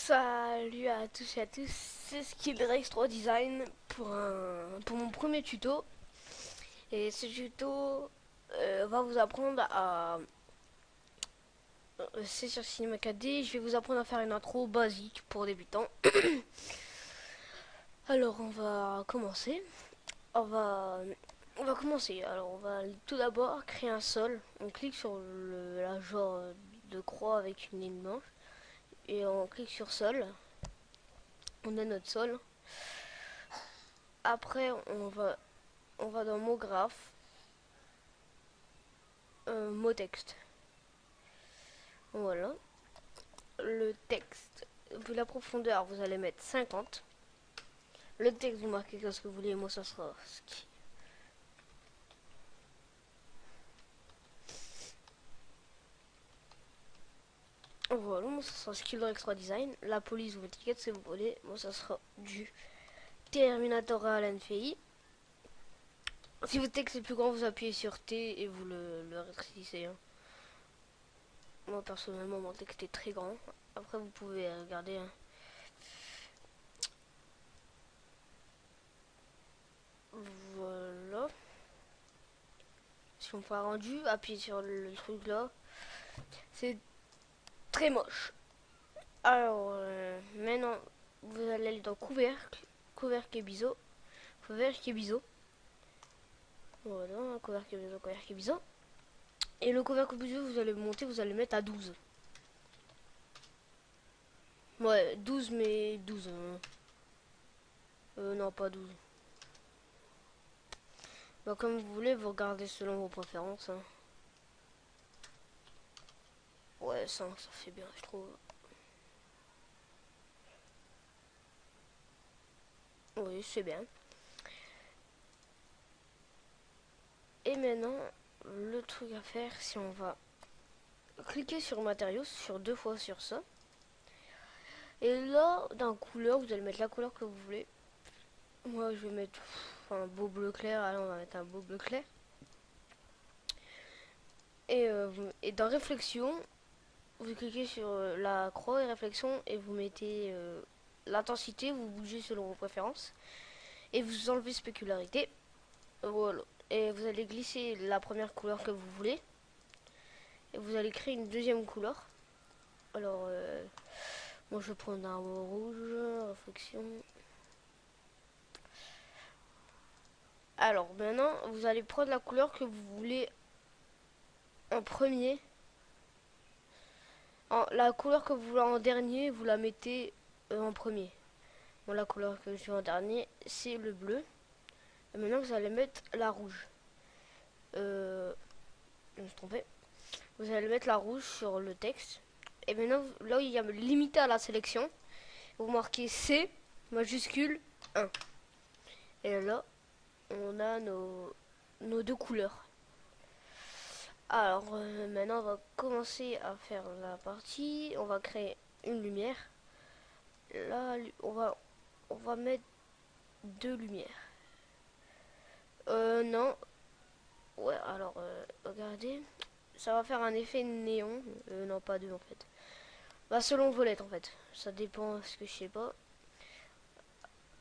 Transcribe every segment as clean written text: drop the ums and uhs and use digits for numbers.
Salut à tous et à tous, c'est Skillrex 3 Design pour mon premier tuto. Et ce tuto va vous apprendre à... c'est sur Cinema 4D, je vais vous apprendre à faire une intro basique pour débutants. Alors on va commencer. On va, on va commencer. Alors on va tout d'abord créer un sol. On clique sur la genre de croix avec une ligne blanche. Et on clique sur sol. On a notre sol. Après on va dans mot graphe, mot texte. Voilà. Le texte, la profondeur, vous allez mettre 50. Le texte, vous marquez ce que vous voulez. Moi, ça sera ski. Voilà, moi, ça sera skill extra design. La police, vous étiquette si vous voulez. Moi, ça sera du Terminator à l'NFI. Si votre texte est plus grand, vous appuyez sur T et vous le rétrécissez. Hein. Moi, personnellement, mon texte est très grand. Après, vous pouvez regarder. Hein. Voilà. Si on fait un rendu, appuyez sur le truc là. C'est très moche. Alors, maintenant, vous allez aller dans couvercle, couvercle et biseau, couvercle et biseau. Voilà, couvercle et biseau, couvercle et biseau. Et le couvercle et biseau, vous allez monter, vous allez mettre à 12. Ouais, 12, mais 12. Non, pas 12. Bah, comme vous voulez, vous regardez selon vos préférences. Hein. Ouais, 5, ça fait bien, je trouve. Oui, c'est bien. Et maintenant, le truc à faire, si on va cliquer sur matériaux, sur 2 fois sur ça. Et là, dans couleur, vous allez mettre la couleur que vous voulez. Moi, je vais mettre un beau bleu clair. Allez, on va mettre un beau bleu clair. Et dans réflexion, vous cliquez sur la croix et réflexion et vous mettez l'intensité, vous bougez selon vos préférences. Et vous enlevez spécularité. Voilà. Et vous allez glisser la première couleur que vous voulez. Et vous allez créer une deuxième couleur. Alors, moi je vais prendre un rouge, réflexion. Alors maintenant, vous allez prendre la couleur que vous voulez en premier. La couleur que vous voulez en dernier, vous la mettez en premier. Bon, la couleur que je veux en dernier, c'est le bleu. Et maintenant, vous allez mettre la rouge. Je me suis trompé. Vous allez mettre la rouge sur le texte. Et maintenant, là où il y a limité à la sélection, vous marquez C majuscule 1. Et là, on a nos deux couleurs. Alors, maintenant, on va commencer à faire la partie. On va créer une lumière. Là, on va mettre 2 lumières. Non. Ouais, alors, regardez. Ça va faire un effet néon. Non, pas 2 en fait. Bah, selon vos lettres en fait. Ça dépend ce que je sais pas.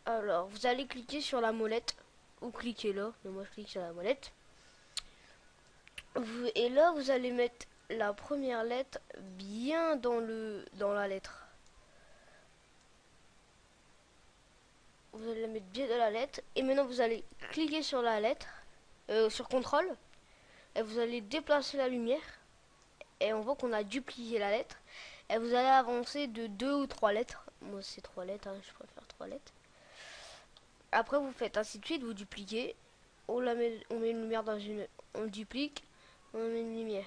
Alors, vous allez cliquer sur la molette. Ou cliquez là. Mais moi, je clique sur la molette. Et là, vous allez mettre la première lettre bien dans la lettre. Vous allez la mettre bien dans la lettre. Et maintenant, vous allez cliquer sur la lettre. Sur contrôle. Et vous allez déplacer la lumière. Et on voit qu'on a dupliqué la lettre. Et vous allez avancer de 2 ou 3 lettres. Moi, c'est 3 lettres. Hein, je préfère 3 lettres. Après, vous faites ainsi de suite. Vous dupliquez. On met une lumière dans une... On duplique. On met une lumière.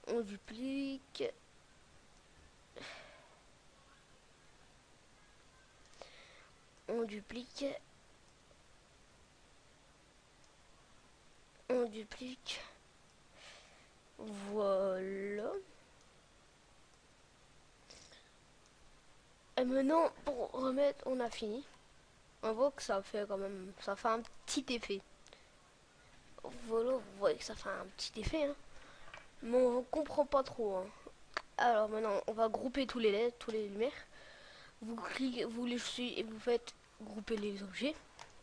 On duplique. On duplique. On duplique. Voilà. Et maintenant, pour remettre, on a fini. On voit que ça fait quand même... Ça fait un petit effet. Voilà, vous voyez que ça fait un petit effet. Hein. Mais on comprend pas trop. Hein. Alors maintenant, on va grouper tous les LED, tous les lumières. Vous cliquez, vous les suivez et vous faites grouper les objets.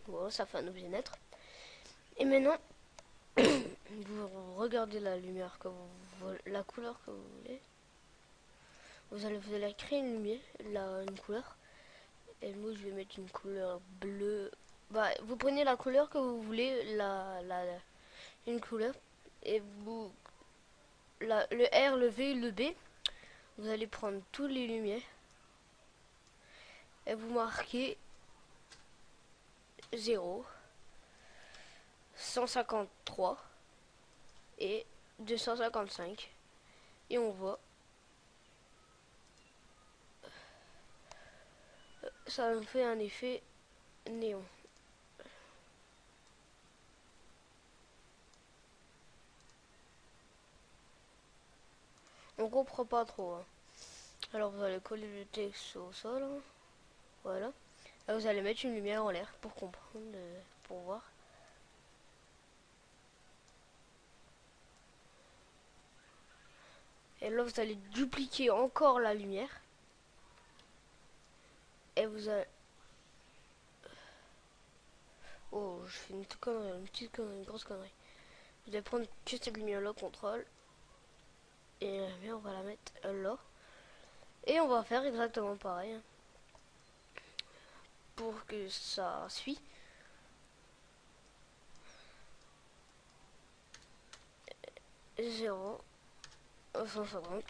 Voilà, ça fait un objet naître. Et maintenant, vous regardez la lumière que la couleur que vous voulez. Vous allez créer une lumière, une couleur. Et moi, je vais mettre une couleur bleue. Bah, vous prenez la couleur que vous voulez, une couleur, et vous, le R, le V, le B. Vous allez prendre toutes les lumières et vous marquez 0, 153 et 255. Et on voit, ça me fait un effet néon. On comprend pas trop. Hein. Alors vous allez coller le texte au sol. Hein. Voilà. Là, vous allez mettre une lumière en l'air pour comprendre, pour voir. Et là, vous allez dupliquer encore la lumière. Et vous allez... Oh, je fais une connerie, une petite connerie, une grosse connerie. Vous allez prendre que cette lumière-là, contrôle. Et on va la mettre là. Et on va faire exactement pareil. Hein, pour que ça suit. Zéro 150.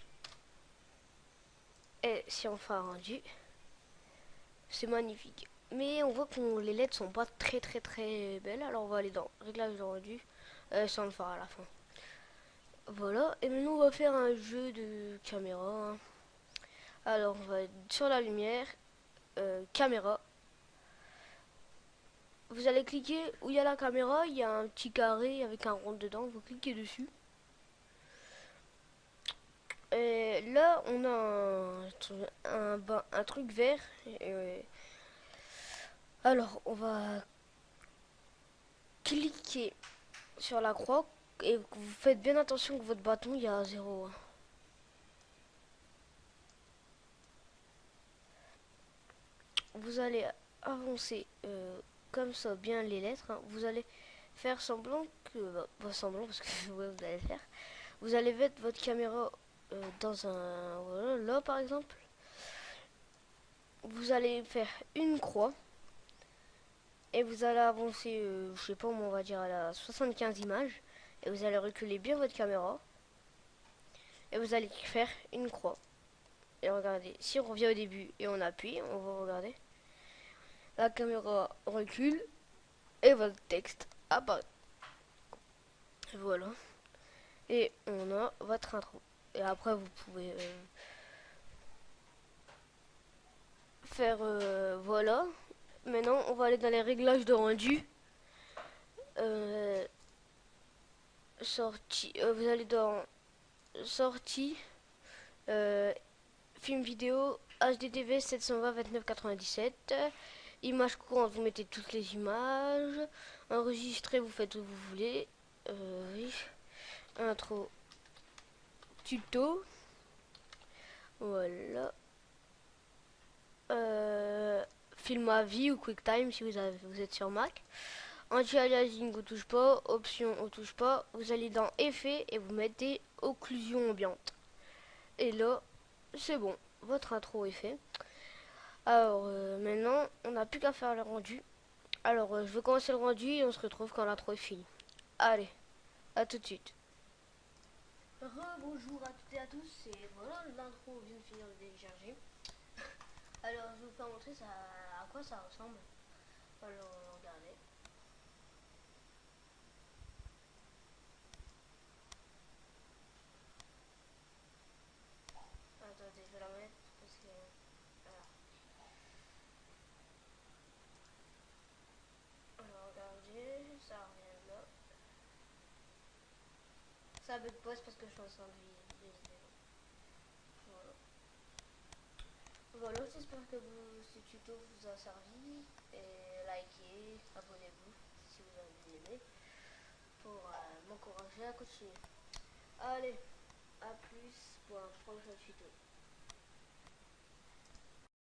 Et si on fait un rendu, c'est magnifique. Mais on voit que les LED sont pas très belles. Alors on va aller dans réglage de rendu. Ça on le fera à la fin. Voilà. Et maintenant on va faire un jeu de caméra. Hein. Alors on va être sur la lumière. Caméra. Vous allez cliquer où il y a la caméra. Il y a un petit carré avec un rond dedans. Vous cliquez dessus. Et là, on a un truc vert. Alors, on va cliquer sur la croix et vous faites bien attention que votre bâton, il y a 0. Vous allez avancer comme ça, bien les lettres. Hein. Vous allez faire semblant que... Pas semblant, parce que ouais, vous allez le faire. Vous allez mettre votre caméra dans un... Voilà, là, par exemple. Vous allez faire une croix. Et vous allez avancer, je sais pas, on va dire à la 75 images. Et vous allez reculer bien votre caméra. Et vous allez faire une croix. Et regardez, si on revient au début et on appuie, on va regarder. La caméra recule et votre texte apparaît. Voilà. Et on a votre intro. Et après, vous pouvez faire... voilà. Maintenant, on va aller dans les réglages de rendu. Sortie. Vous allez dans sortie. Film vidéo HDTV 720 29 97. Images courantes, vous mettez toutes les images. Enregistrer, vous faites où vous voulez. Oui. Intro. Tuto. Voilà. Film à vie ou QuickTime si vous êtes sur Mac. Anti-aliasing, on touche pas. Option, on touche pas. Vous allez dans Effet et vous mettez Occlusion ambiante. Et là, c'est bon. Votre intro est fait. Alors maintenant, on n'a plus qu'à faire le rendu. Alors je vais commencer le rendu et on se retrouve quand l'intro est finie. Allez, à tout de suite. Bonjour à toutes et à tous, et voilà, l'intro vient de finir de télécharger. Alors je vais vous faire montrer ça, à quoi ça ressemble. Alors regardez. Attendez, je vais la mettre parce que... Voilà. Alors regardez, ça revient là. Ça bug pas, c'est parce que je suis en train de viser. Voilà. Voilà, j'espère que ce tuto vous a servi. Et likez, abonnez-vous si vous avez aimé pour m'encourager à continuer. Allez, à plus. pour un prochain tuto.